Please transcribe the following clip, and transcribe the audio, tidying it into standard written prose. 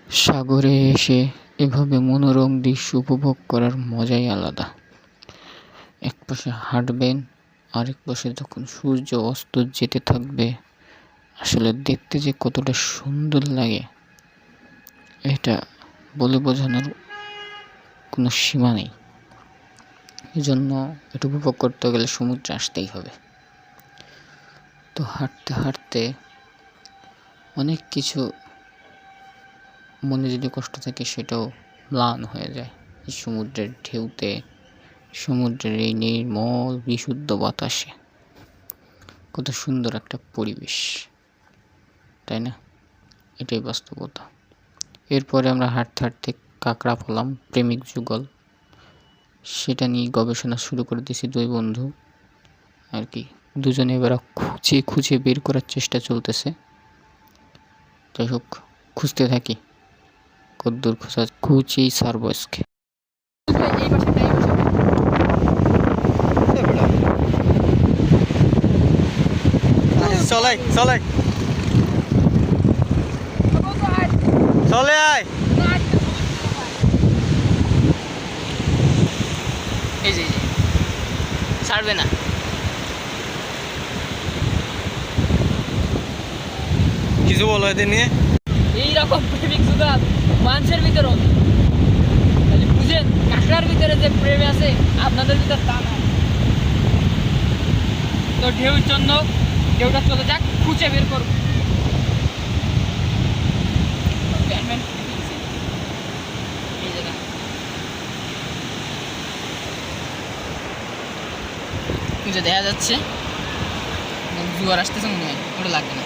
সাগরে এসে এভাবে মনোরম দৃশ্য উপভোগ করার মজাই আলাদা। একপাশে হাঁটবেন, আরেক পাশে যখন সূর্য অস্ত যেতে থাকবে, আসলে দেখতে যে কতটা সুন্দর লাগে এটা বলে বোঝানোর কোনো সীমা নেই। এজন্য এটা উপভোগ করতে গেলে সমুদ্রে আসতেই হবে। তো হাঁটতে হাঁটতে অনেক কিছু মনে যদি কষ্ট থাকে সেটাও ম্লান হয়ে যায়। এই সমুদ্রের ঢেউতে, সমুদ্রের এই নির্মল বিশুদ্ধ বাতাসে কত সুন্দর একটা পরিবেশ, তাই না? এটাই বাস্তবতা। এরপরে আমরা হাঁটতে হাঁটতে কাঁকড়া পেলাম, প্রেমিক যুগল, সেটা নিয়ে গবেষণা শুরু করে দিয়েছি দুই বন্ধু আর কি। দুজনে এবার খুঁজে খুঁজে বের করার চেষ্টা চলতেছে। যাই হোক, খুঁজতে থাকি, কদ্দূর খোঁজা খুঁজেই ছাড়বো আজকে। চলে চলে চলে আয়। এই যে ছাড়বে না। কিছু বলো এদের নিয়ে। এইরকম প্রেমিক যুগল মানুষের ভিতরও বুঝেন, কাঁকড়ার ভিতরে যে প্রেম আছে আপনাদের ভিতর তা না। তো ঢেউর জন্য ঢেউটা চলে যাক, খুঁজে বের করবো। যে দেখা যাচ্ছে জোয়ার আসতেছে মনে হয়, ওটা লাগবে না।